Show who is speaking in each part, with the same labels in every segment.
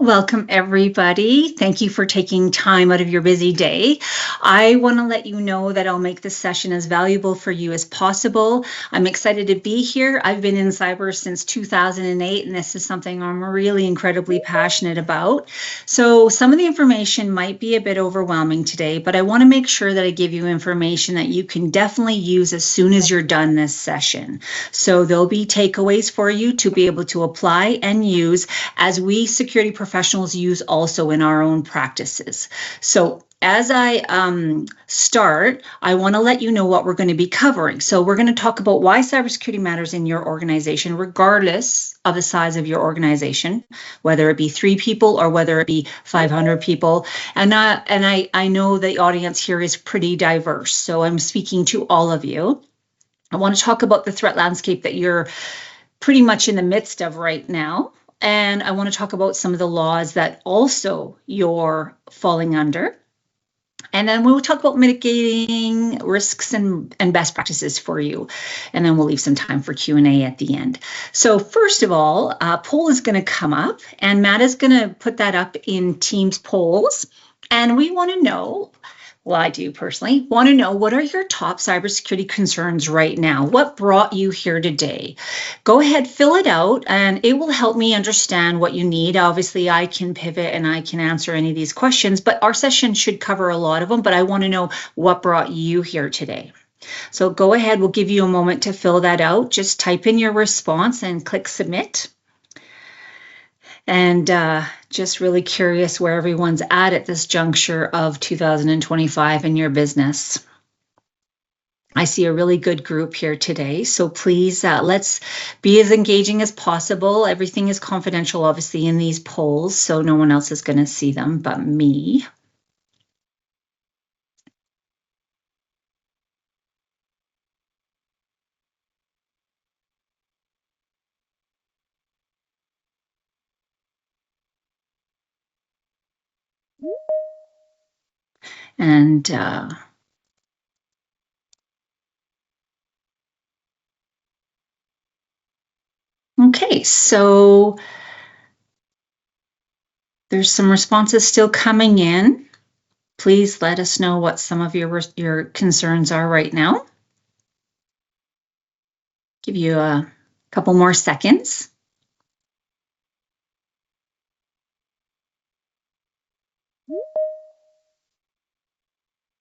Speaker 1: Welcome, everybody. Thank you for taking time out of your busy day. I want to let you know that I'll make this session as valuable for you as possible. I'm excited to be here. I've been in cyber since 2008, and this is something I'm really incredibly passionate about. So some of the information might be a bit overwhelming today, but I want to make sure that I give you information that you can definitely use as soon as you're done this session. So there'll be takeaways for you to be able to apply and use as we security professionals use also in our own practices. So as I start, I want to let you know what we're going to be covering. So we're going to talk about why cybersecurity matters in your organization, regardless of the size of your organization, whether it be 3 people or whether it be 500 people. And I know the audience here is pretty diverse, so I'm speaking to all of you. I want to talk about the threat landscape that you're pretty much in the midst of right now. And I want to talk about some of the laws that also you're falling under. And then we'll talk about mitigating risks and best practices for you. And then we'll leave some time for Q&A at the end. So first of all, a poll is going to come up, and Matt is going to put that up in Teams polls. And we want to know, well, I do personally want to know, what are your top cybersecurity concerns right now? What brought you here today? Go ahead, fill it out, and it will help me understand what you need. Obviously, I can pivot and I can answer any of these questions, but our session should cover a lot of them, but I want to know what brought you here today. So go ahead, we'll give you a moment to fill that out. Just type in your response and click submit. And just really curious where everyone's at this juncture of 2025 in your business. I see a really good group here today, so please let's be as engaging as possible. Everything is confidential, obviously, in these polls, so no one else is going to see them but me. And okay, so there's some responses still coming in. Please let us know what some of your concerns are right now. Give you a couple more seconds.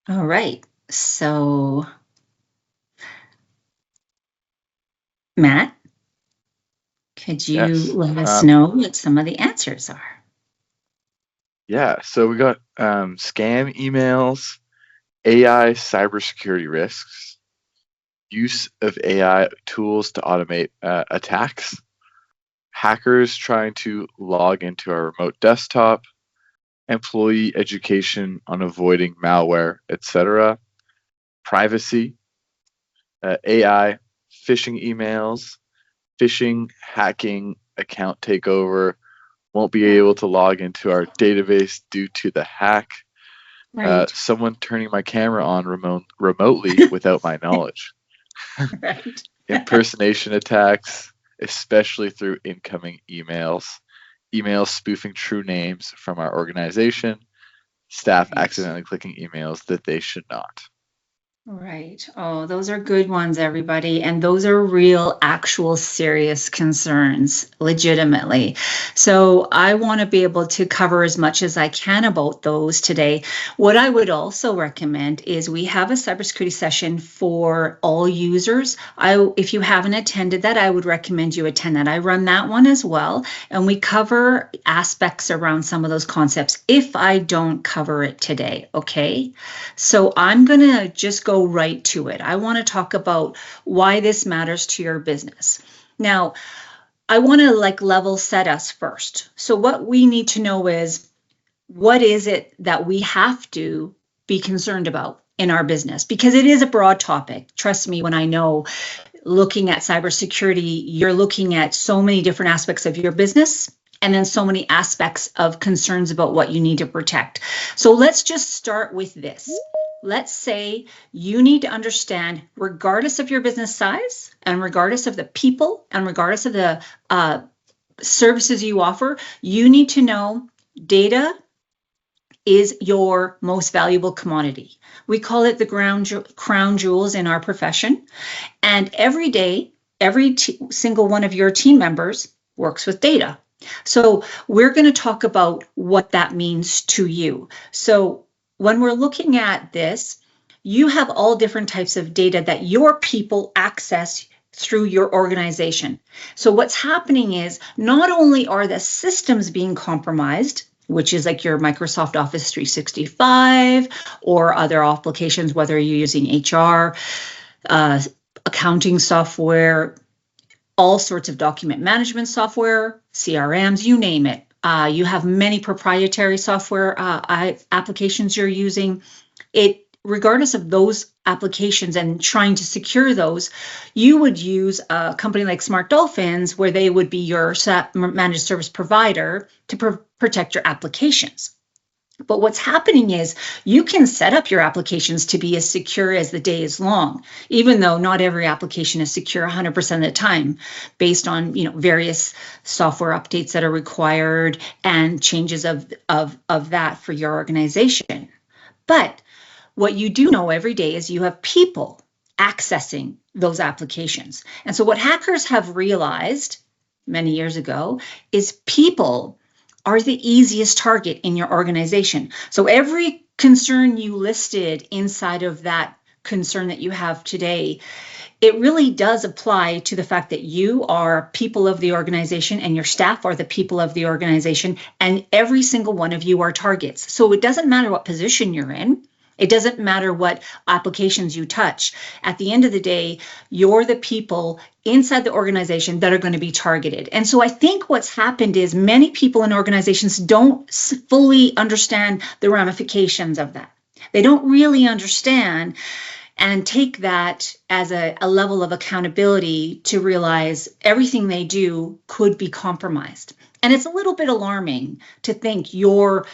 Speaker 1: All right, so Matt, could you let us know what some of the answers are?
Speaker 2: Yeah, so we got scam emails, AI cybersecurity risks, use of AI tools to automate attacks, hackers trying to log into our remote desktop, employee education on avoiding malware, etc., privacy, AI, phishing emails, phishing, hacking, account takeover, won't be able to log into our database due to the hack,
Speaker 1: Right.
Speaker 2: someone turning my camera on remotely without my knowledge,
Speaker 1: Right.
Speaker 2: impersonation attacks, especially through incoming emails spoofing true names from our organization, staff accidentally clicking emails that they should not.
Speaker 1: Right. Oh, those are good ones, everybody. And those are real, actual, serious concerns, legitimately. So I want to be able to cover as much as I can about those today. What I would also recommend is we have a cybersecurity session for all users. If you haven't attended that, I would recommend you attend that. I run that one as well. And we cover aspects around some of those concepts if I don't cover it today. Okay. So I'm going to just go right to it. I want to talk about why this matters to your business. Now, I want to level set us first. So what we need to know is, what is it that we have to be concerned about in our business? Because it is a broad topic. Trust me when I know, looking at cybersecurity, you're looking at so many different aspects of your business, and then so many aspects of concerns about what you need to protect. So let's just start with this. Let's say you need to understand, regardless of your business size and regardless of the people and regardless of the services you offer, you need to know Data is your most valuable commodity. We call it the crown jewels in our profession. And every day, every single one of your team members works with data. So we're going to talk about what that means to you. So when we're looking at this, you have all different types of data that your people access through your organization. So what's happening is not only are the systems being compromised, which is like your Microsoft Office 365 or other applications, whether you're using HR, accounting software, all sorts of document management software, CRMs, you name it. You have many proprietary software applications you're using. Regardless of those applications and trying to secure those, you would use a company like Smart Dolphins, where they would be your managed service provider to protect your applications. But what's happening is you can set up your applications to be as secure as the day is long, even though not every application is secure 100% of the time, based on various software updates that are required and changes of that for your organization. But what you do know every day is you have people accessing those applications. And so what hackers have realized many years ago is people are the easiest target in your organization. So every concern you listed inside of that concern that you have today, it really does apply to the fact that you are people of the organization and your staff are the people of the organization, and every single one of you are targets. So it doesn't matter what position you're in. It doesn't matter what applications you touch. At the end of the day, you're the people inside the organization that are going to be targeted. And so I think what's happened is many people in organizations don't fully understand the ramifications of that. They don't really understand and take that as a level of accountability to realize everything they do could be compromised. And it's a little bit alarming to think your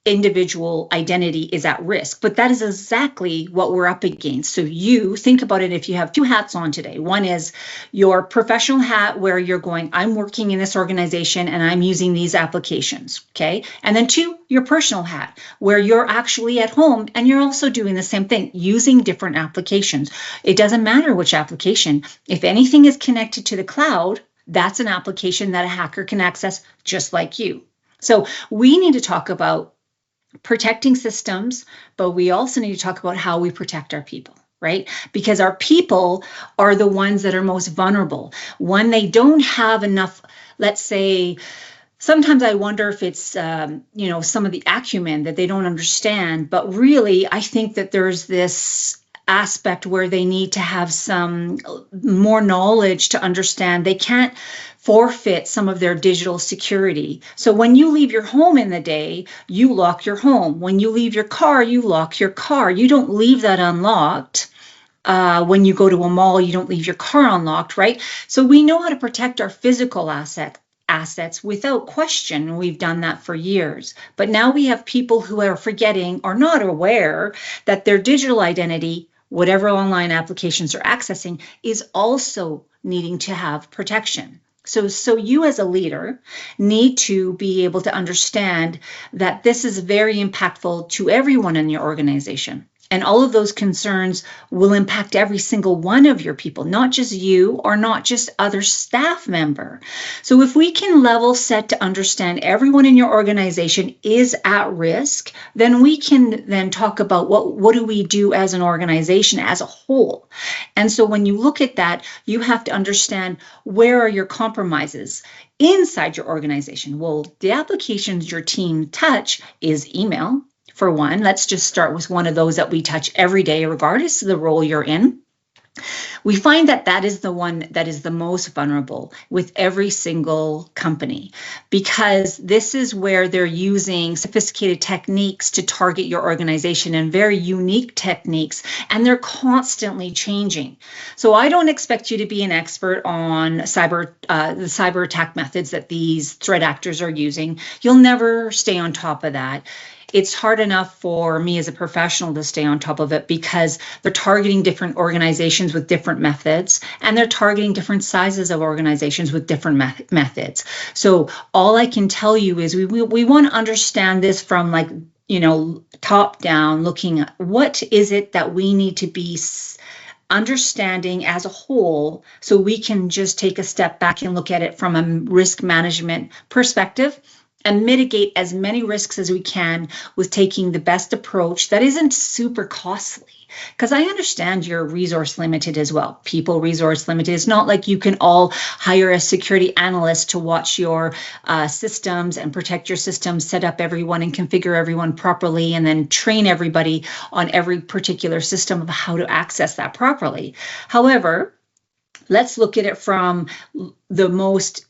Speaker 1: individual identity is at risk, but that is exactly what we're up against. So you think about it, if you have two hats on today. One is your professional hat, where you're going, I'm working in this organization and I'm using these applications, okay? And then two, your personal hat, where you're actually at home and you're also doing the same thing, using different applications. It doesn't matter which application. If anything is connected to the cloud, that's an application that a hacker can access just like you. So we need to talk about protecting systems, but we also need to talk about how we protect our people, right? Because our people are the ones that are most vulnerable. When they don't have enough, let's say, sometimes I wonder if it's, some of the acumen that they don't understand, but really, I think that there's this aspect where they need to have some more knowledge to understand they can't forfeit some of their digital security. So when you leave your home in the day, you lock your home. When you leave your car, you lock your car. You don't leave that unlocked. When you go to a mall, you don't leave your car unlocked, right? So we know how to protect our physical assets without question. We've done that for years. But now we have people who are forgetting or not aware that their digital identity, whatever online applications they're accessing, is also needing to have protection. So you as a leader need to be able to understand that this is very impactful to everyone in your organization. And all of those concerns will impact every single one of your people, not just you or not just other staff member. So if we can level set to understand everyone in your organization is at risk, then we can then talk about what do we do as an organization as a whole. And so when you look at that, you have to understand, where are your compromises inside your organization? Well, the applications your team touch is email. For one, let's just start with one of those that we touch every day, regardless of the role you're in. We find that is the one that is the most vulnerable with every single company, because this is where they're using sophisticated techniques to target your organization, and very unique techniques, and they're constantly changing. So I don't expect you to be an expert on the cyber attack methods that these threat actors are using. You'll never stay on top of that. it's hard enough for me as a professional to stay on top of it because they're targeting different organizations with different methods, and they're targeting different sizes of organizations with different methods. So all I can tell you is we want to understand this from, like, top down, looking at what is it that we need to be understanding as a whole, so we can just take a step back and look at it from a risk management perspective and mitigate as many risks as we can with taking the best approach that isn't super costly. Because I understand you're resource limited as well. People resource limited. It's not like you can all hire a security analyst to watch your systems and protect your systems, set up everyone and configure everyone properly, and then train everybody on every particular system of how to access that properly. However, let's look at it from the most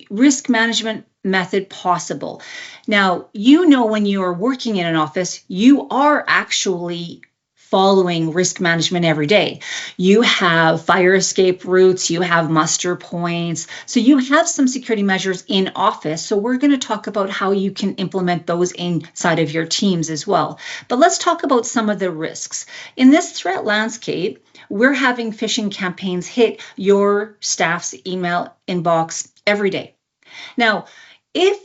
Speaker 1: risk management method possible. Now, when you are working in an office, you are actually following risk management every day. You have fire escape routes, you have muster points, so you have some security measures in office. So we're going to talk about how you can implement those inside of your teams as well. But let's talk about some of the risks. In this threat landscape, we're having phishing campaigns hit your staff's email inbox every day. Now, if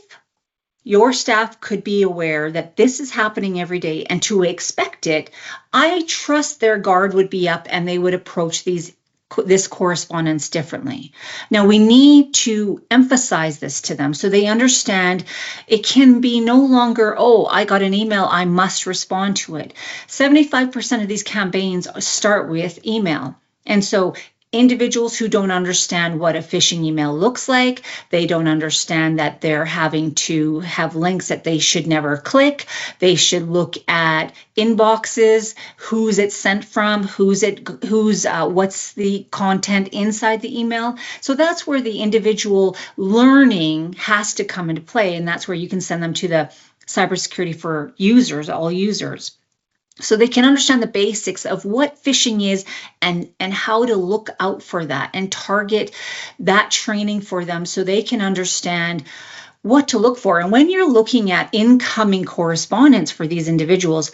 Speaker 1: your staff could be aware that this is happening every day and to expect it, I trust their guard would be up and they would approach this correspondence differently. Now, we need to emphasize this to them so they understand it can be no longer, oh, I got an email, I must respond to it. 75% of these campaigns start with email. And so individuals who don't understand what a phishing email looks like, they don't understand that they're having to have links that they should never click. They should look at inboxes, who's it sent from, what's the content inside the email. So that's where the individual learning has to come into play, and that's where you can send them to the cybersecurity for users, all users, so they can understand the basics of what phishing is and how to look out for that and target that training for them so they can understand what to look for. And when you're looking at incoming correspondence for these individuals,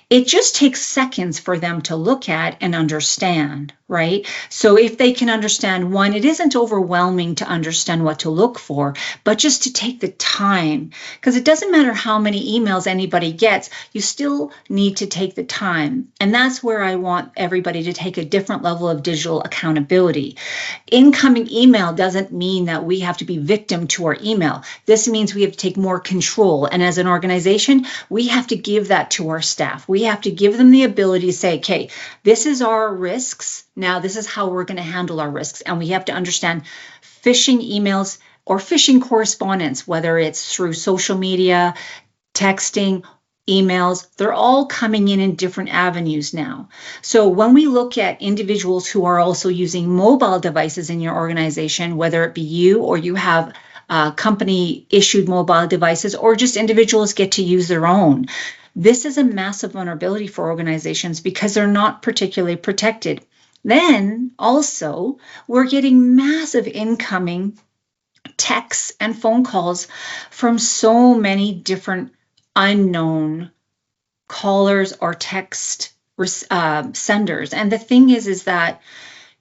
Speaker 1: it just takes seconds for them to look at and understand, right? So if they can understand, one, it isn't overwhelming to understand what to look for, but just to take the time, because it doesn't matter how many emails anybody gets, you still need to take the time. And that's where I want everybody to take a different level of digital accountability. Incoming email doesn't mean that we have to be victim to our email. This means we have to take more control. And as an organization, we have to give that to our staff. We have to give them the ability to say, okay, this is our risks. Now, this is how we're going to handle our risks. And we have to understand phishing emails or phishing correspondence, whether it's through social media, texting, emails, they're all coming in different avenues now. So when we look at individuals who are also using mobile devices in your organization, whether it be you or you have company issued mobile devices, or just individuals get to use their own, this is a massive vulnerability for organizations because they're not particularly protected. Then also, we're getting massive incoming texts and phone calls from so many different unknown callers or text senders. And the thing is that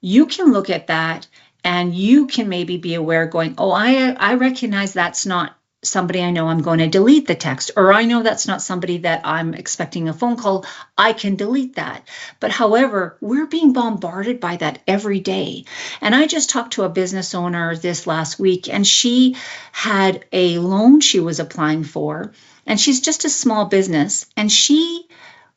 Speaker 1: you can look at that and you can maybe be aware going, oh, I recognize that's not somebody I know, I'm going to delete the text, or I know that's not somebody that I'm expecting a phone call, I can delete that. But however, we're being bombarded by that every day. And I just talked to a business owner this last week, and she had a loan she was applying for, and she's just a small business, and she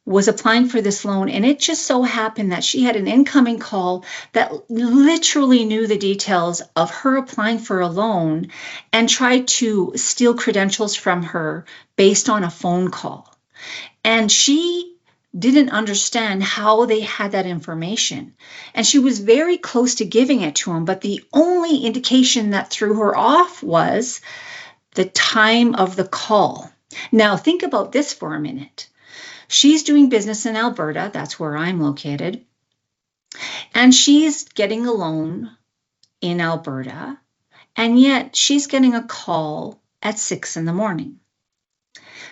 Speaker 1: was applying for this loan, and it just so happened that she had an incoming call that literally knew the details of her applying for a loan and tried to steal credentials from her based on a phone call. And she didn't understand how they had that information. And she was very close to giving it to him, but the only indication that threw her off was the time of the call. Now, think about this for a minute. She's doing business in Alberta, that's where I'm located, and she's getting a loan in Alberta, and yet she's getting a call at 6 a.m.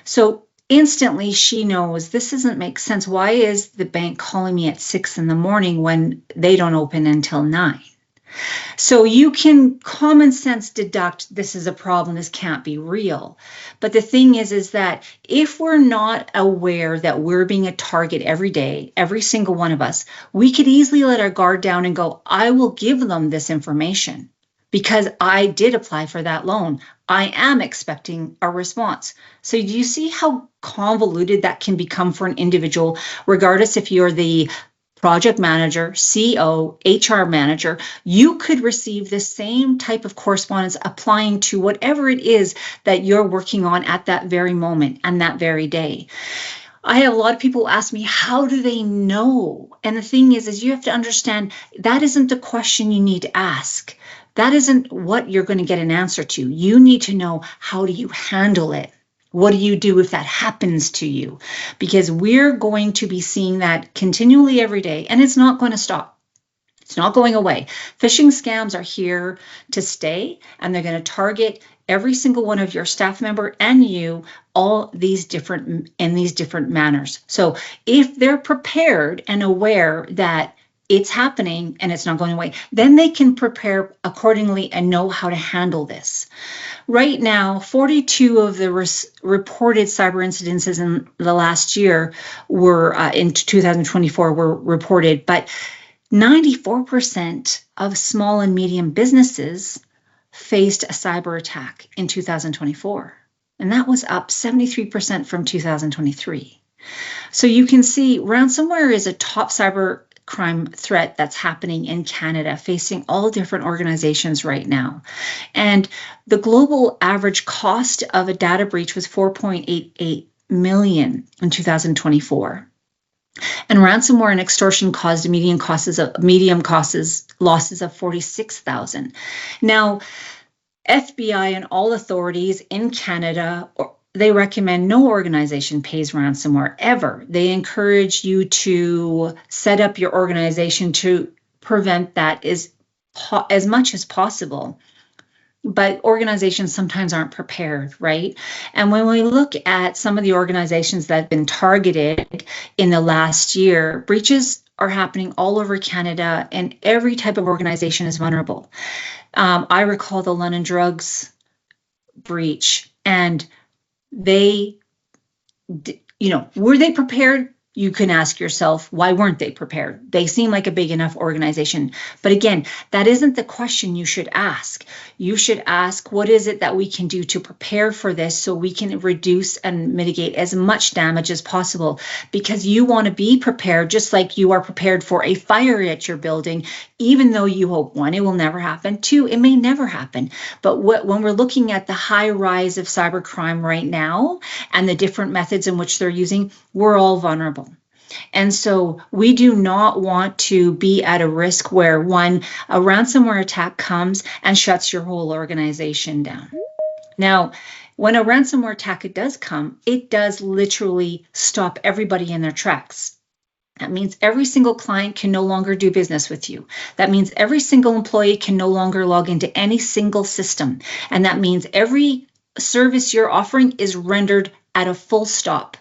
Speaker 1: So instantly she knows this doesn't make sense. Why is the bank calling me at 6 a.m. when they don't open until 9? So you can common sense deduct this is a problem, this can't be real. But the thing is that if we're not aware that we're being a target every day, every single one of us, we could easily let our guard down and go, I will give them this information because I did apply for that loan. I am expecting a response. So do you see how convoluted that can become for an individual, regardless if you're the project manager, CO, HR manager? You could receive the same type of correspondence applying to whatever it is that you're working on at that very moment and that very day. I have a lot of people ask me, how do they know? And the thing is you have to understand that isn't the question you need to ask. That isn't what you're going to get an answer to. You need to know, how do you handle it? What do you do if that happens to you? Because we're going to be seeing that continually every day, and it's not going to stop. It's not going away. Phishing scams are here to stay, and they're going to target every single one of your staff member and you all these different manners. So if they're prepared and aware that it's happening and it's not going away, then they can prepare accordingly and know how to handle this. Right now, 42 of the reported cyber incidences in the last year were in 2024 were reported, but 94% of small and medium businesses faced a cyber attack in 2024, and that was up 73% from 2023. So you can see ransomware is a top cyber crime threat that's happening in Canada, facing all different organizations right now. And the global average cost of a data breach was $4.88 million in 2024. And ransomware and extortion caused medium losses of $46,000. Now, FBI and all authorities in Canada, they recommend no organization pays ransomware ever. They encourage you to set up your organization to prevent that as much as possible. But organizations sometimes aren't prepared, right? And when we look at some of the organizations that have been targeted in the last year, breaches are happening all over Canada, and every type of organization is vulnerable. I recall the London Drugs breach, and they, were they prepared? You can ask yourself, why weren't they prepared? They seem like a big enough organization. But again, that isn't the question you should ask. You should ask, what is it that we can do to prepare for this so we can reduce and mitigate as much damage as possible? Because you want to be prepared, just like you are prepared for a fire at your building, even though you hope, one, it will never happen, two, it may never happen. But when we're looking at the high rise of cybercrime right now and the different methods in which they're using, we're all vulnerable. And so we do not want to be at a risk where, one, a ransomware attack comes and shuts your whole organization down. Now, when a ransomware attack does come, it does literally stop everybody in their tracks. That means every single client can no longer do business with you. That means every single employee can no longer log into any single system. And that means every service you're offering is rendered at a full stop.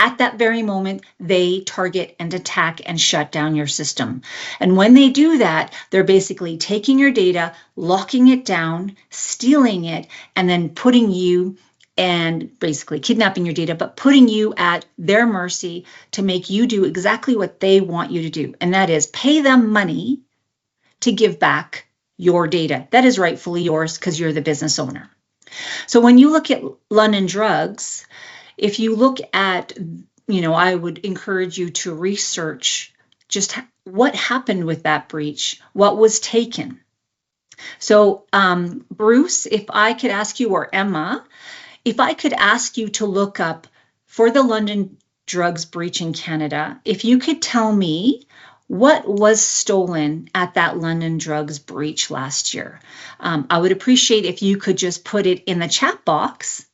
Speaker 1: At that very moment, they target and attack and shut down your system. And when they do that, they're basically taking your data, locking it down, stealing it, and then putting you and basically kidnapping your data, but putting you at their mercy to make you do exactly what they want you to do. And that is pay them money to give back your data. That is rightfully yours because you're the business owner. So when you look at London Drugs, if you look at, I would encourage you to research just what happened with that breach, what was taken. So Bruce, if I could ask you, or Emma, if I could ask you to look up for the London Drugs breach in Canada, if you could tell me what was stolen at that London Drugs breach last year. I would appreciate if you could just put it in the chat box,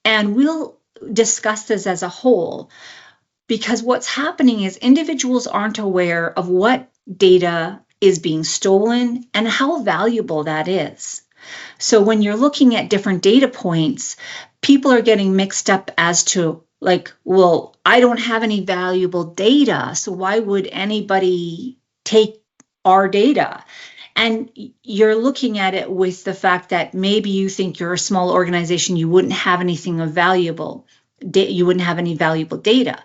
Speaker 1: and we'll discuss this as a whole, because what's happening is individuals aren't aware of what data is being stolen and how valuable that is. So when you're looking at different data points, people are getting mixed up as to Like, well, I don't have any valuable data, so why would anybody take our data? And you're looking at it with the fact that maybe you think you're a small organization, you wouldn't have anything of valuable, you wouldn't have any valuable data.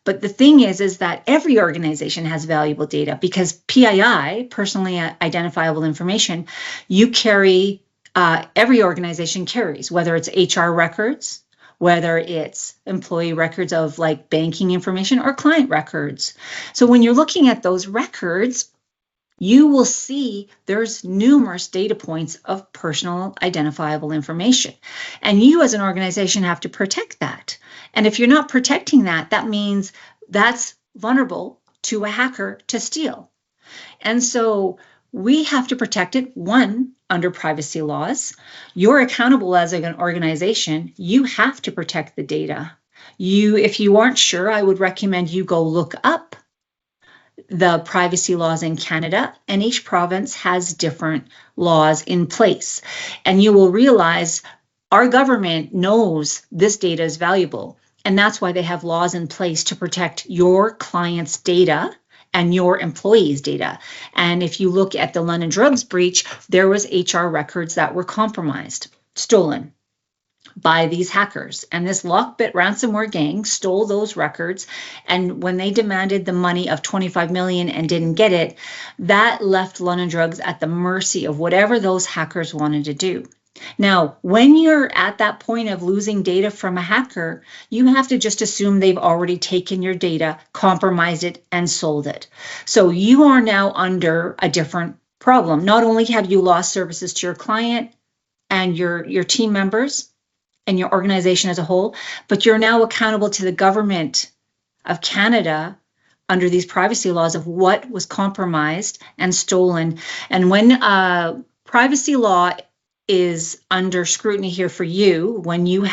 Speaker 1: But the thing is that every organization has valuable data, because PII, personally identifiable information, you carry, every organization carries, whether it's HR records, whether it's employee records of like banking information, or client records. So when you're looking at those records, you will see there's numerous data points of personal identifiable information. And you as an organization have to protect that. And if you're not protecting that, that means that's vulnerable to a hacker to steal. And so we have to protect it, one, under privacy laws. You're accountable as an organization. You have to protect the data. If you aren't sure, I would recommend you go look up the privacy laws in Canada, and each province has different laws in place. And you will realize our government knows this data is valuable, and that's why they have laws in place to protect your clients' data and your employees' data. And if you look at the London drugs breach, there was HR records that were compromised, stolen by these hackers. And this Lockbit ransomware gang stole those records. And when they demanded the money of 25 million and didn't get it, that left London Drugs at the mercy of whatever those hackers wanted to do. Now, when you're at that point of losing data from a hacker, you have to just assume they've already taken your data, compromised it, and sold it. So you are now under a different problem. Not only have you lost services to your client and your team members and your organization as a whole, but you're now accountable to the government of Canada under these privacy laws of what was compromised and stolen. And when privacy law is under scrutiny here for you, when you're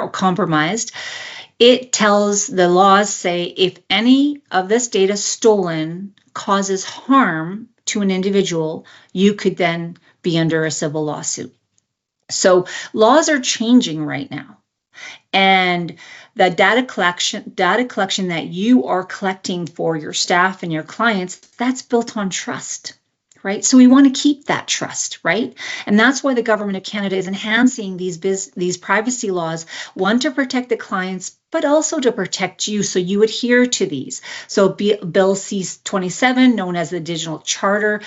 Speaker 1: compromised, it tells, the laws say, if any of this data stolen causes harm to an individual, you could then be under a civil lawsuit. So laws are changing right now. And the data collection that you are collecting for your staff and your clients, that's built on trust, right? So we want to keep that trust, right? And that's why the government of Canada is enhancing these privacy laws, one, to protect the clients, but also to protect you, so you adhere to these. So Bill C-27, known as the Digital Charter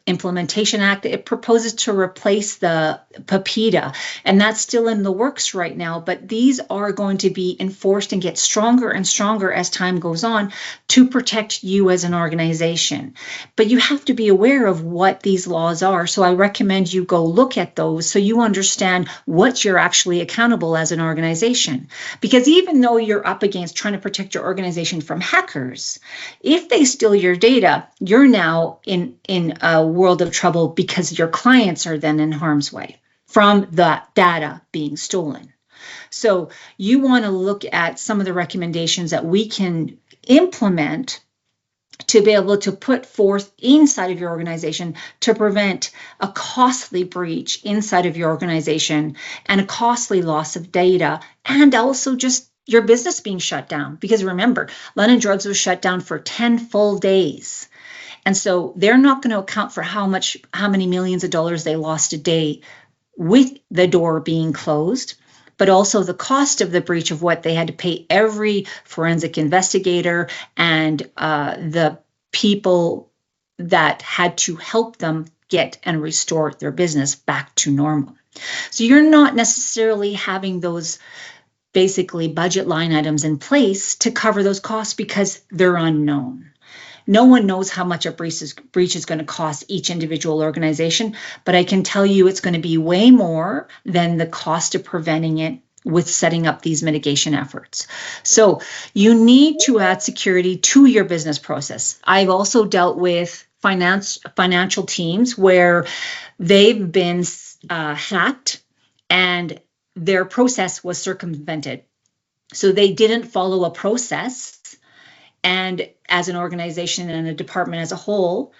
Speaker 1: Implementation Act, it proposes to replace the PIPEDA, and that's still in the works right now, but these are going to be enforced and get stronger and stronger as time goes on to protect you as an organization. But you have to be aware of what these laws are, so I recommend you go look at those so you understand what you're actually accountable as an organization. Because even though you're up against trying to protect your organization from hackers, if they steal your data, you're now in a world of trouble, because your clients are then in harm's way from the data being stolen. So you want to look at some of the recommendations that we can implement to be able to put forth inside of your organization to prevent a costly breach inside of your organization and a costly loss of data, and also just your business being shut down. Because remember, London Drugs was shut down for 10 full days. And so they're not going to account for how many millions of dollars they lost a day with the door being closed, but also the cost of the breach of what they had to pay every forensic investigator and the people that had to help them get and restore their business back to normal. So you're not necessarily having those basically budget line items in place to cover those costs, because they're unknown. No one knows how much a breach is going to cost each individual organization, but I can tell you it's going to be way more than the cost of preventing it with setting up these mitigation efforts. So you need to add security to your business process. I've also dealt with financial teams where they've been hacked and their process was circumvented. So they didn't follow a process. And as an organization and a department as a whole,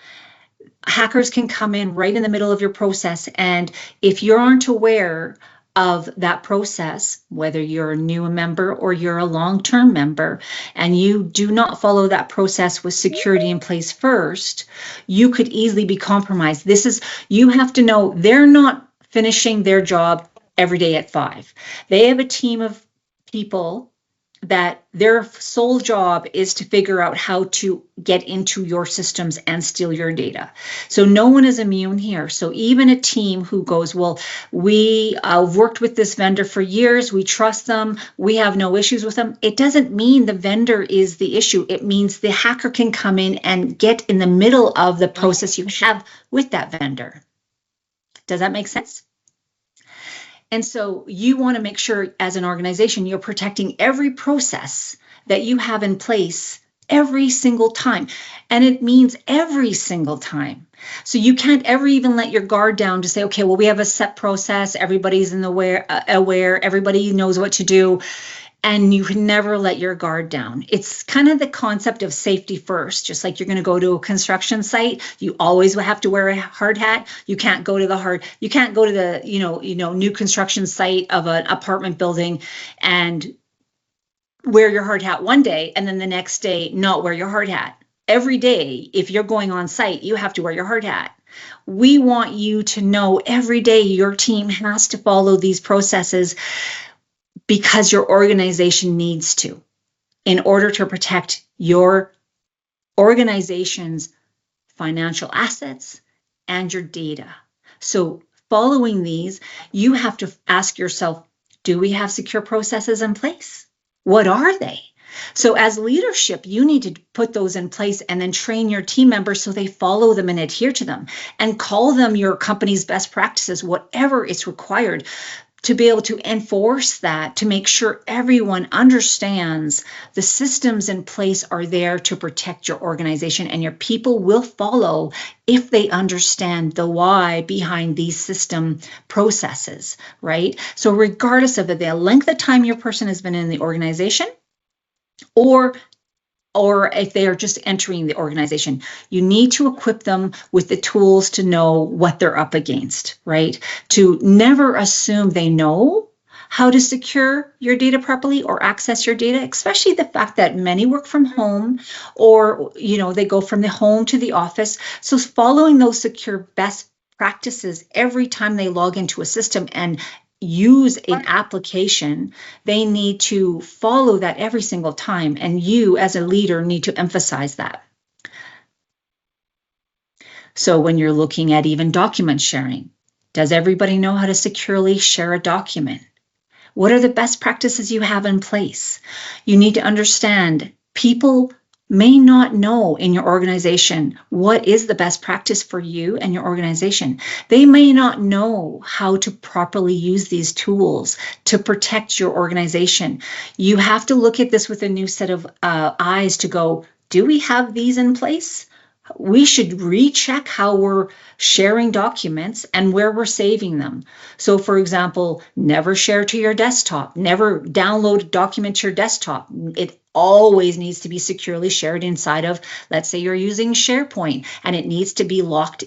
Speaker 1: hackers can come in right in the middle of your process. And if you aren't aware of that process, whether you're a new member or you're a long-term member, and you do not follow that process with security in place first, you could easily be compromised. You have to know they're not finishing their job every day at 5. They have a team of people that their sole job is to figure out how to get into your systems and steal your data. So no one is immune here. So even a team who goes, well, we worked with this vendor for years, we trust them, we have no issues with them, it doesn't mean the vendor is the issue. It means the hacker can come in and get in the middle of the process you have with that vendor. Does that make sense? And so you want to make sure as an organization, you're protecting every process that you have in place every single time. And it means every single time. So you can't ever even let your guard down to say, okay, well, we have a set process. Everybody's aware, everybody knows what to do. And you can never let your guard down. It's kind of the concept of safety first. Just like you're going to go to a construction site, you always have to wear a hard hat. You can't go to the new construction site of an apartment building and wear your hard hat one day and then the next day not wear your hard hat. Every day, if you're going on site, you have to wear your hard hat. We want you to know every day your team has to follow these processes because your organization needs to, in order to protect your organization's financial assets and your data. So following these, you have to ask yourself, do we have secure processes in place? What are they? So as leadership, you need to put those in place and then train your team members so they follow them and adhere to them and call them your company's best practices, whatever is required, to be able to enforce that, to make sure everyone understands the systems in place are there to protect your organization, and your people will follow if they understand the why behind these system processes, right? So regardless of the length of time your person has been in the organization, or if they are just entering the organization, you need to equip them with the tools to know what they're up against, right? To never assume they know how to secure your data properly or access your data, especially the fact that many work from home, or they go from the home to the office. So following those secure best practices every time they log into a system and use an application, they need to follow that every single time. And you as a leader need to emphasize that. So when you're looking at even document sharing, does everybody know how to securely share a document? What are the best practices you have in place? You need to understand people may not know in your organization what is the best practice for you and your organization. They may not know how to properly use these tools to protect your organization. You have to look at this with a new set of eyes to go, do we have these in place? We should recheck how we're sharing documents and where we're saving them. So for example, never share to your desktop, never download a document to your desktop. It always needs to be securely shared inside of, let's say you're using SharePoint, and it needs to be locked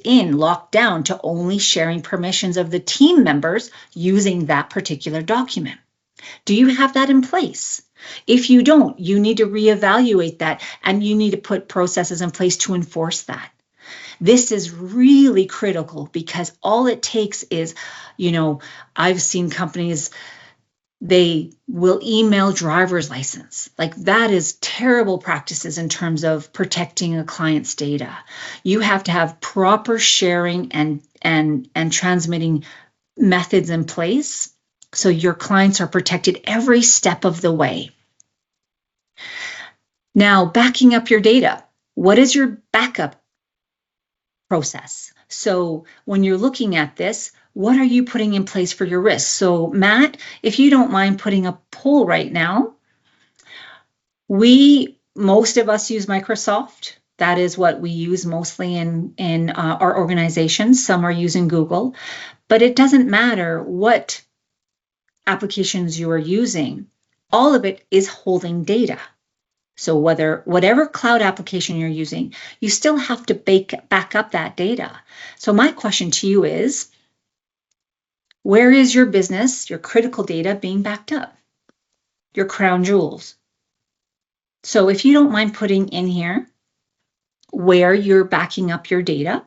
Speaker 1: down to only sharing permissions of the team members using that particular document. Do you have that in place? If you don't, you need to reevaluate that, and you need to put processes in place to enforce that. This is really critical because all it takes is, I've seen companies, they will email driver's license. Like, that is terrible practices in terms of protecting a client's data. You have to have proper sharing and transmitting methods in place so your clients are protected every step of the way. Now, backing up your data. What is your backup process? So when you're looking at this, what are you putting in place for your risk? So Matt, if you don't mind putting a poll right now, most of us use Microsoft. That is what we use mostly in our organizations. Some are using Google, but it doesn't matter what applications you are using. All of it is holding data. So whatever cloud application you're using, you still have to back up that data. So my question to you is, Where is your business, your critical data being backed up? Your crown jewels. So if you don't mind putting in here where you're backing up your data,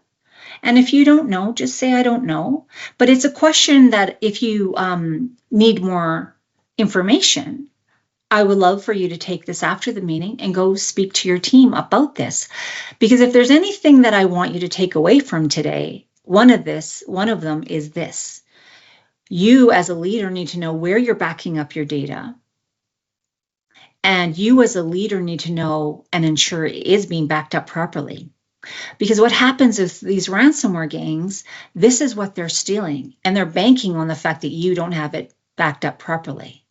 Speaker 1: and if you don't know, just say, I don't know. But it's a question that if you need more information, I would love for you to take this after the meeting and go speak to your team about this. Because if there's anything that I want you to take away from today, one of them is this. You as a leader need to know where you're backing up your data. And you as a leader need to know and ensure it is being backed up properly. Because what happens is these ransomware gangs, this is what they're stealing. And they're banking on the fact that you don't have it backed up properly.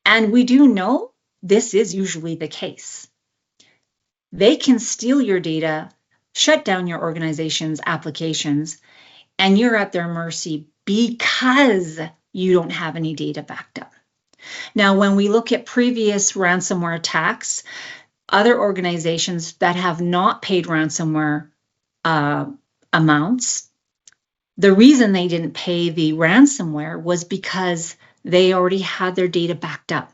Speaker 1: And we do know this is usually the case. They can steal your data, shut down your organization's applications, and you're at their mercy because you don't have any data backed up. Now, when we look at previous ransomware attacks, other organizations that have not paid ransomware amounts, the reason they didn't pay the ransomware was because they already had their data backed up.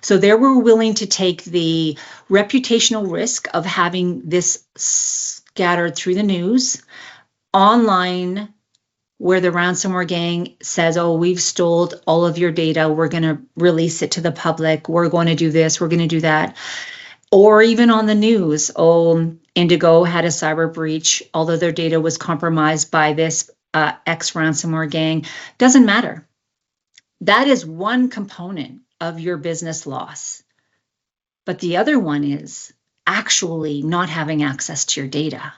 Speaker 1: So they were willing to take the reputational risk of having this scattered through the news, online, where the ransomware gang says, oh, we've stole all of your data, we're going to release it to the public, we're going to do this, we're going to do that. Or even on the news, oh, Indigo had a cyber breach, although their data was compromised by this ex-ransomware gang. Doesn't matter. That is one component of your business loss. But the other one is actually not having access to your data.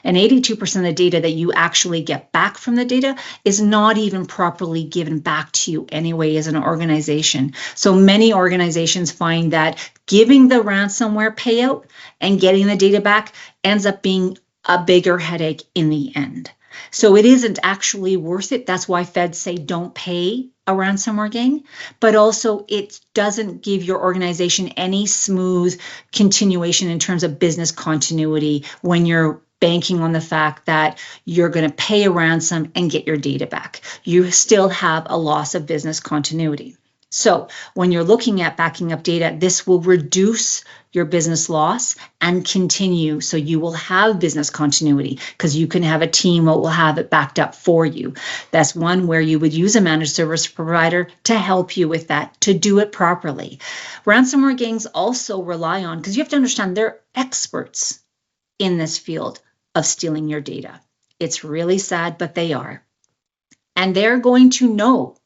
Speaker 1: And 82% of the data that you actually get back from the data is not even properly given back to you anyway as an organization. So many organizations find that giving the ransomware payout and getting the data back ends up being a bigger headache in the end. So it isn't actually worth it. That's why feds say don't pay a ransomware gang, but also it doesn't give your organization any smooth continuation in terms of business continuity when you're banking on the fact that you're going to pay a ransom and get your data back. You still have a loss of business continuity. So when you're looking at backing up data, this will reduce your business loss and continue. So you will have business continuity because you can have a team that will have it backed up for you. That's one where you would use a managed service provider to help you with that, to do it properly. Ransomware gangs also rely on, because you have to understand they're experts in this field of stealing your data. It's really sad, but they are. And they're going to know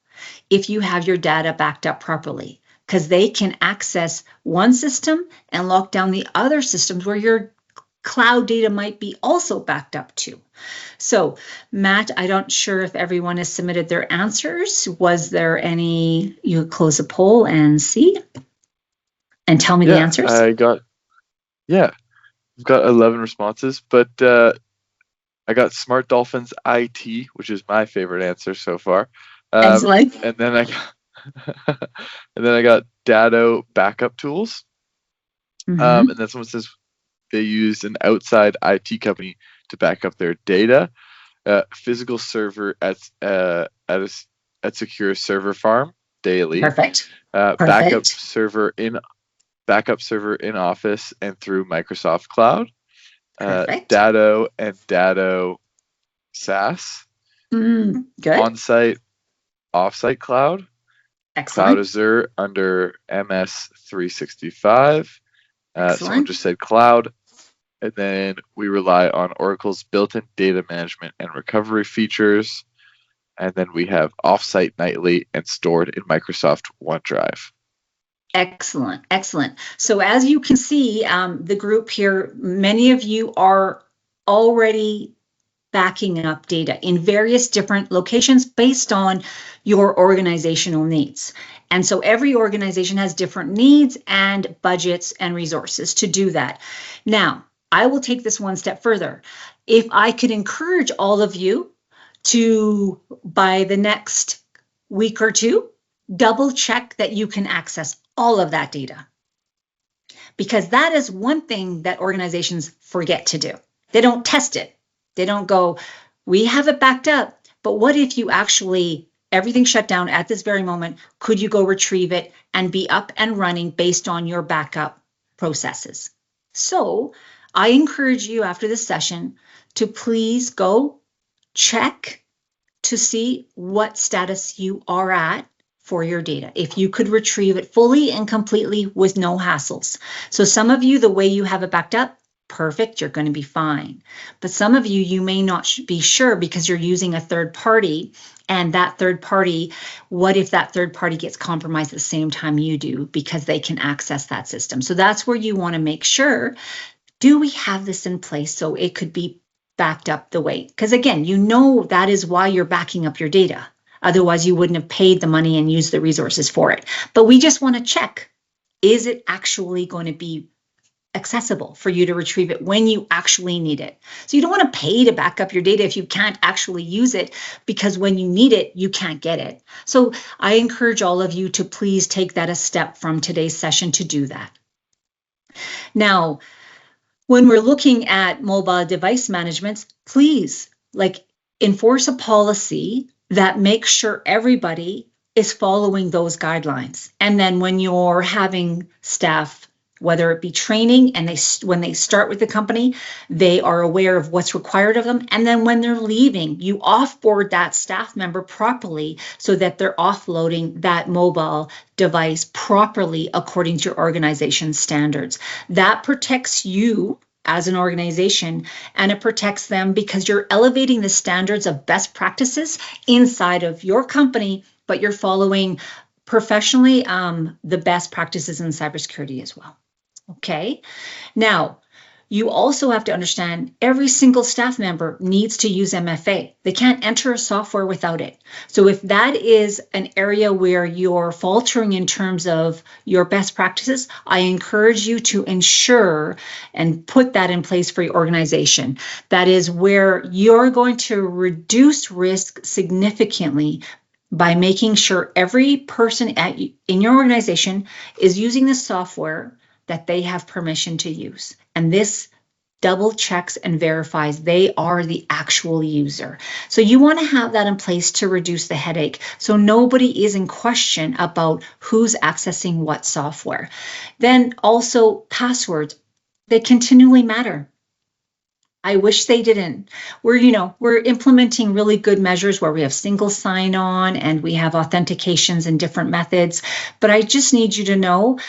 Speaker 1: if you have your data backed up properly, because they can access one system and lock down the other systems where your cloud data might be also backed up to. So, Matt, I'm not sure if everyone has submitted their answers. Was there any, you close the poll and see and tell me the answers?
Speaker 2: I've got 11 responses, but I got Smart Dolphins IT, which is my favorite answer so far.
Speaker 1: Excellent.
Speaker 2: And then I got Datto backup tools. And then someone says they used an outside IT company to back up their data. Physical server at secure server farm daily.
Speaker 1: Perfect.
Speaker 2: Backup server in Office and through Microsoft Cloud. Datto and Datto SaaS.
Speaker 1: Good.
Speaker 2: On-site, off-site cloud.
Speaker 1: Excellent.
Speaker 2: Cloud Azure under MS 365. Someone just said cloud. And then we rely on Oracle's built-in data management and recovery features. And then we have off-site nightly and stored in Microsoft OneDrive.
Speaker 1: Excellent. Excellent. So as you can see, the group here, many of you are already backing up data in various different locations based on your organizational needs. And so every organization has different needs and budgets and resources to do that. Now, I will take this one step further. If I could encourage all of you to, by the next week or two, double check that you can access all of that data. Because that is one thing that organizations forget to do. They don't test it. They don't go, we have it backed up, But what if you actually, everything shut down at this very moment, could you go retrieve it and be up and running based on your backup processes? So I encourage you after this session to please go check to see what status you are at for your data, if you could retrieve it fully and completely with no hassles. So some of you, the way you have it backed up, perfect, you're going to be fine. But some of you, you may not be sure because you're using a third party, and that third party, what if that third party gets compromised at the same time you do because they can access that system? So that's where you want to make sure, do we have this in place so it could be backed up the way? Because again, you know that is why you're backing up your data. Otherwise, you wouldn't have paid the money and used the resources for it. But we just want to check, is it actually going to be accessible for you to retrieve it when you actually need it? So you don't want to pay to back up your data if you can't actually use it, because when you need it, you can't get it. So I encourage all of you to please take that a step from today's session to do that. Now, when we're looking at mobile device management, please enforce a policy that makes sure everybody is following those guidelines. And then when you're having staff, whether it be training and when they start with the company, they are aware of what's required of them. And then when they're leaving, you offboard that staff member properly so that they're offloading that mobile device properly according to your organization's standards. That protects you as an organization, and it protects them because you're elevating the standards of best practices inside of your company, but you're following professionally the best practices in cybersecurity as well. Okay. Now, you also have to understand every single staff member needs to use MFA. They can't enter a software without it. So if that is an area where you're faltering in terms of your best practices, I encourage you to ensure and put that in place for your organization. That is where you're going to reduce risk significantly by making sure every person in your organization is using the software that they have permission to use. And this double checks and verifies they are the actual user. So you want to have that in place to reduce the headache so nobody is in question about who's accessing what software. Then also passwords, they continually matter. I wish they didn't. We're implementing really good measures where we have single sign-on and we have authentications and different methods. But I just need you to know,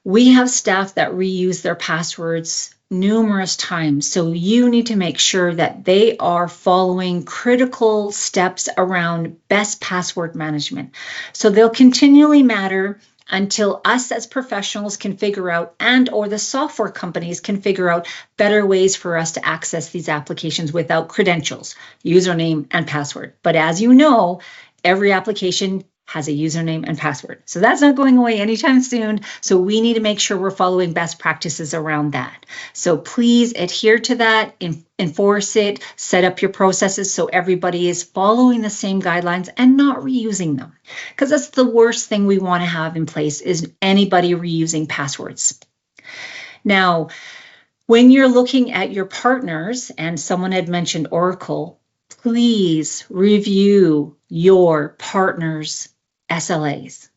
Speaker 1: we have staff that reuse their passwords numerous times. So you need to make sure that they are following critical steps around best password management. So they'll continually matter until us as professionals can figure out, or the software companies can figure out better ways for us to access these applications without credentials, username and password. But as you know, every application has a username and password. So that's not going away anytime soon. So we need to make sure we're following best practices around that. So please adhere to that, enforce it, set up your processes so everybody is following the same guidelines and not reusing them. Because that's the worst thing we want to have in place, is anybody reusing passwords. Now, when you're looking at your partners, and someone had mentioned Oracle, please review your partners' SLAs.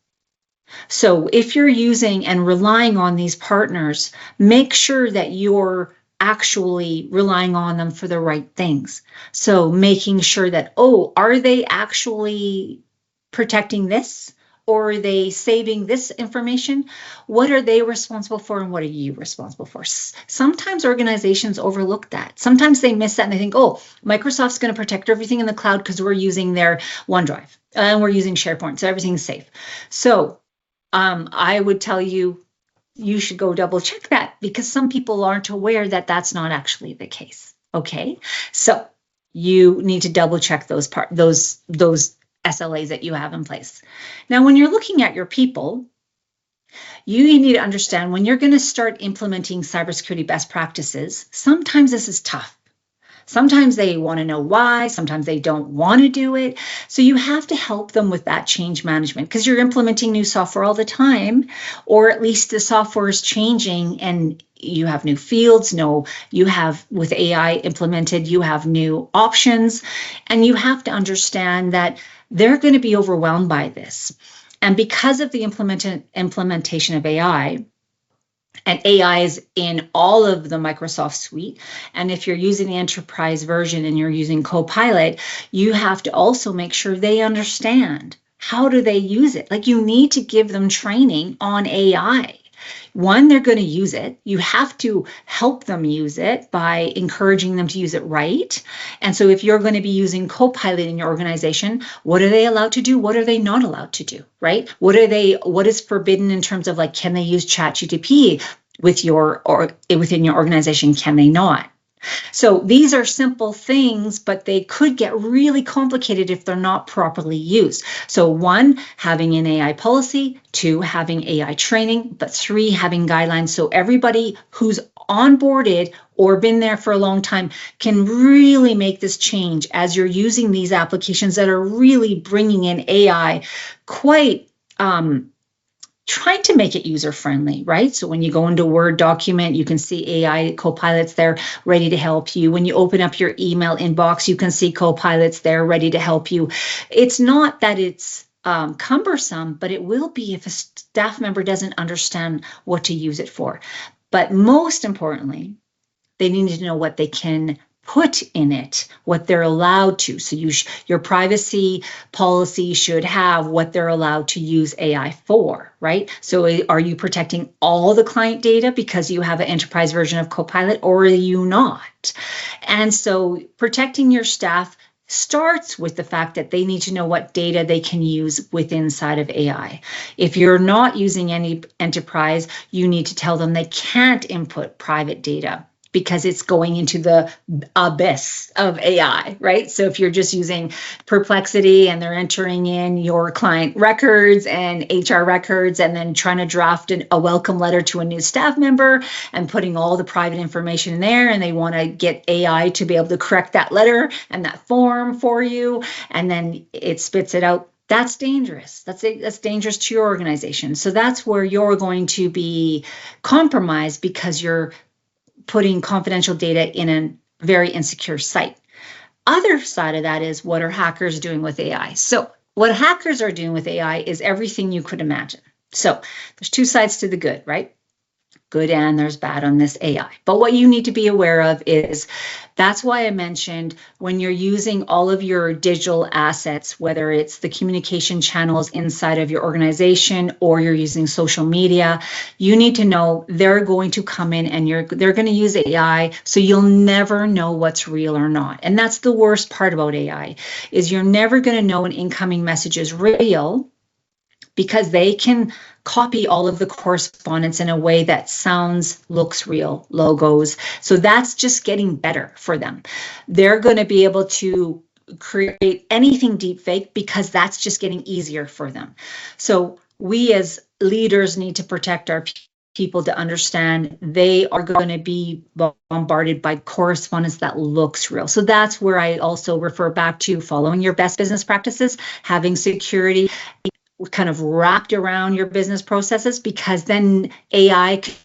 Speaker 1: So if you're using and relying on these partners, make sure that you're actually relying on them for the right things. So making sure that, are they actually protecting this? Or are they saving this information? What are they responsible for and what are you responsible for? Sometimes organizations overlook that. Sometimes they miss that and they think, Microsoft's going to protect everything in the cloud because we're using their OneDrive and we're using SharePoint, so everything's safe. So I would tell you, you should go double check that, because some people aren't aware that that's not actually the case. Okay, so you need to double check those SLAs that you have in place. Now, when you're looking at your people, you need to understand, when you're going to start implementing cybersecurity best practices, sometimes this is tough. Sometimes they want to know why, sometimes they don't want to do it. So you have to help them with that change management, because you're implementing new software all the time, or at least the software is changing and you have new fields, you have with AI implemented, you have new options, and you have to understand that they're going to be overwhelmed by this. And because of the implementation of AI, and AI is in all of the Microsoft suite. And if you're using the enterprise version and you're using Copilot, you have to also make sure they understand how do they use it. Like, you need to give them training on AI. One, they're going to use it. You have to help them use it by encouraging them to use it right. And so if you're going to be using Copilot in your organization, what are they allowed to do? What are they not allowed to do, right? What is forbidden in terms of, like, can they use ChatGPT within your organization? Can they not? So these are simple things, but they could get really complicated if they're not properly used. So one, having an AI policy, two, having AI training, but three, having guidelines. So everybody who's onboarded or been there for a long time can really make this change as you're using these applications that are really bringing in AI quite trying to make it user-friendly, right? So when you go into a Word document, you can see AI Copilots there ready to help you. When you open up your email inbox, you can see Copilots there ready to help you. It's not that it's cumbersome, but it will be if a staff member doesn't understand what to use it for. But most importantly, they need to know what they can put in it, what they're allowed to. So your privacy policy should have what they're allowed to use AI for, right? So are you protecting all the client data because you have an enterprise version of Copilot, or are you not? And so protecting your staff starts with the fact that they need to know what data they can use inside of AI. If you're not using any enterprise, you need to tell them they can't input private data, because it's going into the abyss of AI, right? So if you're just using Perplexity and they're entering in your client records and HR records and then trying to draft a welcome letter to a new staff member and putting all the private information in there, and they want to get AI to be able to correct that letter and that form for you, and then it spits it out, that's dangerous. That's dangerous to your organization. So that's where you're going to be compromised, because you're putting confidential data in a very insecure site. Other side of that is, what are hackers doing with AI? So what hackers are doing with AI is everything you could imagine. So there's two sides to the good, right? Good and there's bad on this AI. But what you need to be aware of is, that's why I mentioned, when you're using all of your digital assets, whether it's the communication channels inside of your organization or you're using social media, you need to know they're going to come in and they're going to use AI, so you'll never know what's real or not. And that's the worst part about AI, is you're never going to know an incoming message is real, because they can copy all of the correspondence in a way that looks real, logos. So that's just getting better for them. They're going to be able to create anything deepfake, because that's just getting easier for them. So we as leaders need to protect our people to understand they are going to be bombarded by correspondence that looks real. So that's where I also refer back to following your best business practices, having security kind of wrapped around your business processes, because then AI can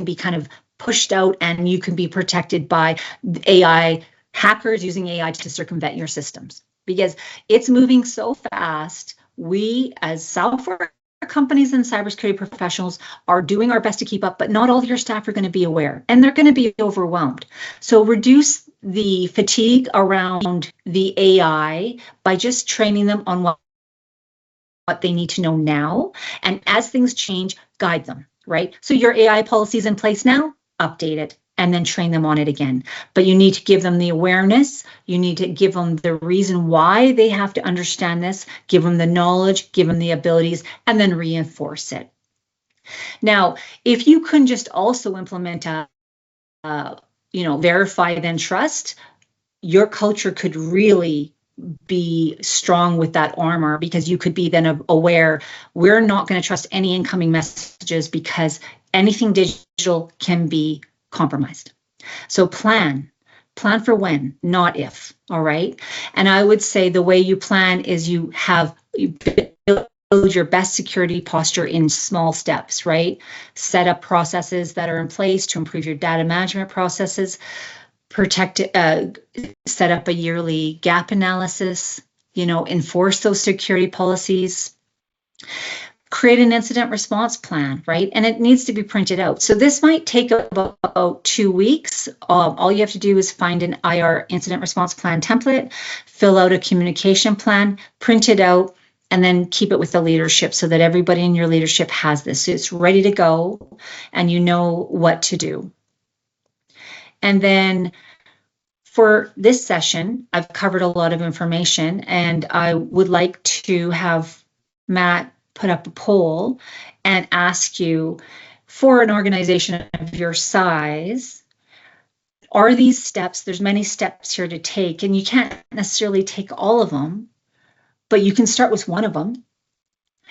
Speaker 1: be kind of pushed out and you can be protected by AI hackers using AI to circumvent your systems, because it's moving so fast. We as software companies and cybersecurity professionals are doing our best to keep up, but not all of your staff are going to be aware, and they're going to be overwhelmed. So reduce the fatigue around the AI by just training them on what they need to know now. And as things change, guide them, right? So your AI policy is in place now, update it, and then train them on it again. But you need to give them the awareness. You need to give them the reason why they have to understand this, give them the knowledge, give them the abilities, and then reinforce it. Now, if you can just also implement verify then trust, your culture could really be strong with that armor, because you could be then aware, we're not going to trust any incoming messages, because anything digital can be compromised. So plan for when, not if. All right. And I would say the way you plan is you build your best security posture in small steps, right? Set up processes that are in place to improve your data management processes, set up a yearly gap analysis, enforce those security policies, create an incident response plan, right? And it needs to be printed out. So this might take about 2 weeks. All you have to do is find an IR incident response plan template, fill out a communication plan, print it out, and then keep it with the leadership so that everybody in your leadership has this. So it's ready to go and you know what to do. And then for this session, I've covered a lot of information, and I would like to have Matt put up a poll and ask you, for an organization of your size, are these steps, there's many steps here to take, and you can't necessarily take all of them, but you can start with one of them.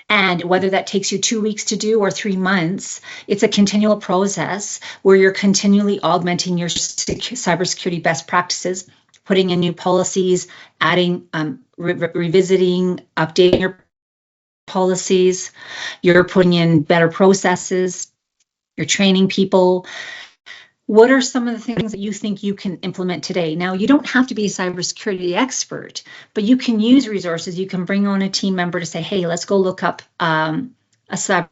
Speaker 1: And whether that takes you 2 weeks to do or 3 months, it's a continual process where you're continually augmenting your cybersecurity best practices, putting in new policies, adding, revisiting, updating your policies, you're putting in better processes, you're training people. What are some of the things that you think you can implement today? Now, you don't have to be a cybersecurity expert, but you can use resources. You can bring on a team member to say, hey, let's go look up a cyber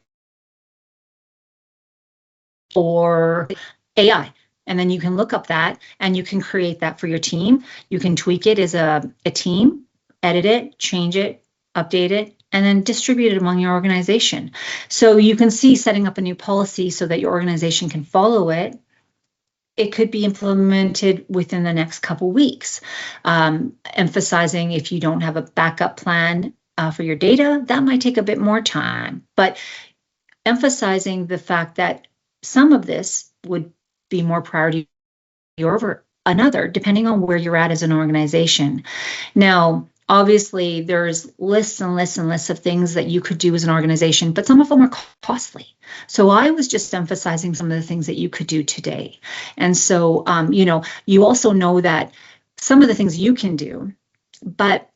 Speaker 1: or AI. And then you can look up that and you can create that for your team. You can tweak it as a team, edit it, change it, update it, and then distribute it among your organization. So you can see setting up a new policy so that your organization can follow it. It could be implemented within the next couple weeks, emphasizing if you don't have a backup plan for your data, that might take a bit more time, but emphasizing the fact that some of this would be more priority over another, depending on where you're at as an organization. Now, obviously, there's lists and lists and lists of things that you could do as an organization, but some of them are costly. So I was just emphasizing some of the things that you could do today. And so, you also know that some of the things you can do, but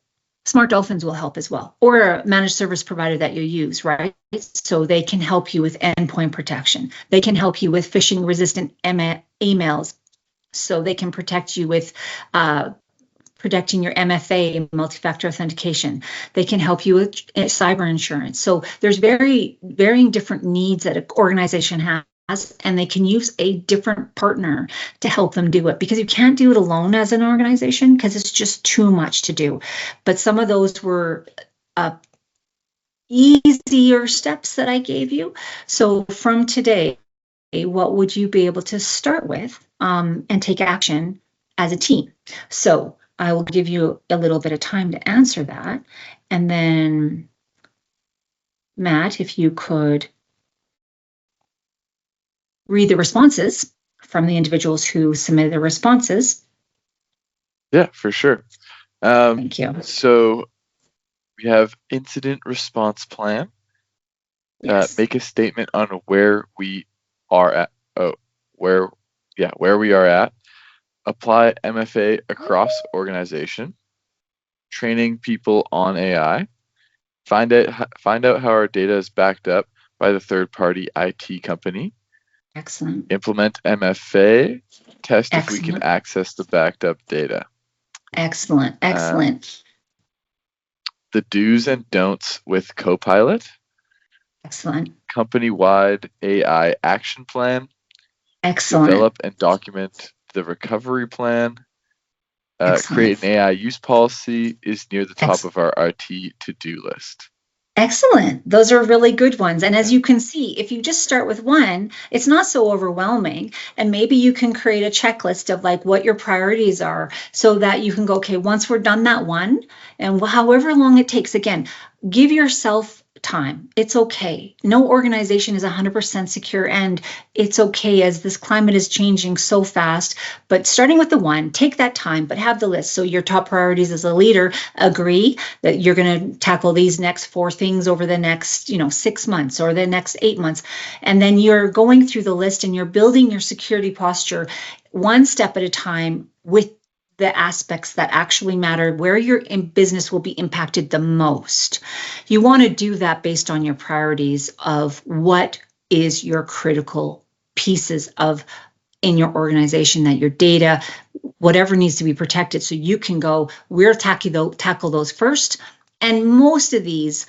Speaker 1: Smart Dolphins will help as well, or a managed service provider that you use, right? So they can help you with endpoint protection. They can help you with phishing resistant emails. So they can protect you with protecting your MFA, multi-factor authentication. They can help you with cyber insurance. So there's varying different needs that an organization has, and they can use a different partner to help them do it, because you can't do it alone as an organization because it's just too much to do. But some of those were easier steps that I gave you. So from today, what would you be able to start with and take action as a team? So I will give you a little bit of time to answer that. And then, Matt, if you could read the responses from the individuals who submitted their responses.
Speaker 2: Yeah, for sure.
Speaker 1: Thank you.
Speaker 2: So we have incident response plan.
Speaker 1: Yes.
Speaker 2: Make a statement on where we are at. Where we are at. Apply MFA across organization. Training people on AI. Find out how our data is backed up by the third-party IT company.
Speaker 1: Excellent.
Speaker 2: Implement MFA. Test if we can access the backed up data.
Speaker 1: Excellent.
Speaker 2: The do's and don'ts with Copilot.
Speaker 1: Excellent.
Speaker 2: Company-wide AI action plan.
Speaker 1: Excellent.
Speaker 2: Develop and document the recovery plan. Create an AI use policy is near the top of our RT to-do list.
Speaker 1: Excellent. Those are really good ones. And as you can see, if you just start with one, it's not so overwhelming. And maybe you can create a checklist of like what your priorities are so that you can go, okay, once we're done that one, and however long it takes, again, give yourself time. It's okay. No organization is 100% secure, and it's okay as this climate is changing so fast. But starting with the one, take that time, but have the list. So your top priorities as a leader, agree that you're going to tackle these next 4 things over the next, 6 months or the next 8 months. And then you're going through the list and you're building your security posture one step at a time with the aspects that actually matter, where your business will be impacted the most. You want to do that based on your priorities of what is your critical pieces of in your organization, that your data, whatever needs to be protected, so you can go, we'll tackle those first. And most of these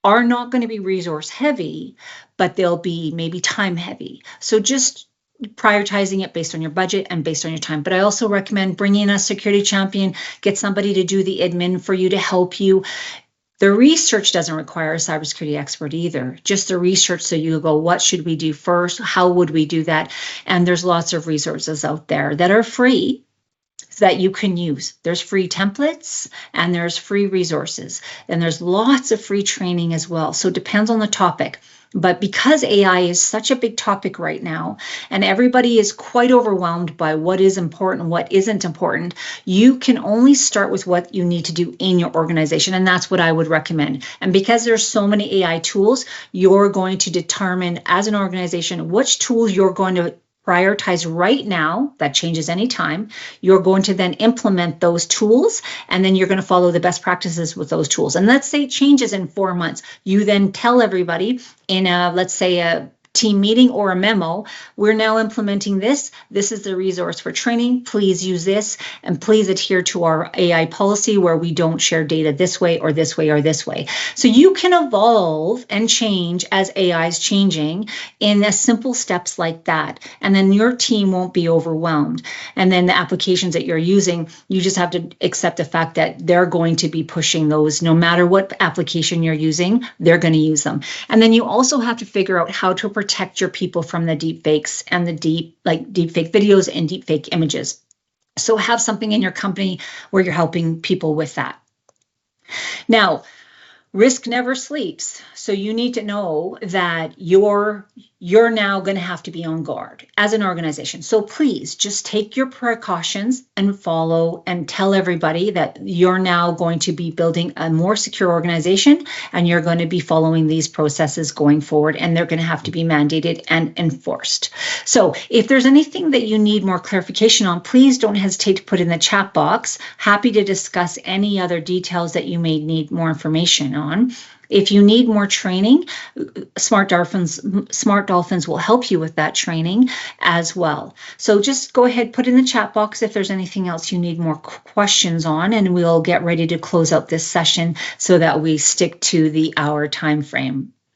Speaker 1: are not going to be resource heavy, but they'll be maybe time heavy. So just prioritizing it based on your budget and based on your time. But I also recommend bringing a security champion, get somebody to do the admin for you to help you. The research doesn't require a cybersecurity expert either, just the research. So you go, what should we do first? How would we do that? And there's lots of resources out there that are free that you can use. There's free templates and there's free resources, and there's lots of free training as well. So it depends on the topic. But because AI is such a big topic right now, and everybody is quite overwhelmed by what is important, what isn't important, you can only start with what you need to do in your organization. And that's what I would recommend. And because there's so many AI tools, you're going to determine as an organization which tools you're going to prioritize right now. That changes anytime. You're going to then implement those tools, and then you're going to follow the best practices with those tools. And let's say it changes in 4 months. You then tell everybody in a, let's say a team meeting or a memo, we're now implementing this. This is the resource for training. Please use this, and please adhere to our AI policy where we don't share data this way or this way or this way. So you can evolve and change as AI is changing in the simple steps like that. And then your team won't be overwhelmed. And then the applications that you're using, you just have to accept the fact that they're going to be pushing those no matter what application you're using, they're going to use them. And then you also have to figure out how to protect your people from the deep fakes and the deep fake videos and deep fake images. So have something in your company where you're helping people with that. Now, risk never sleeps. So you need to know that you're now going to have to be on guard as an organization. So please just take your precautions and follow and tell everybody that you're now going to be building a more secure organization, and you're going to be following these processes going forward, and they're going to have to be mandated and enforced. So if there's anything that you need more clarification on, please don't hesitate to put in the chat box. Happy to discuss any other details that you may need more information on. If you need more training, Smart Dolphins will help you with that training as well. So just go ahead, put in the chat box if there's anything else you need more questions on, and we'll get ready to close out this session so that we stick to the hour time frame.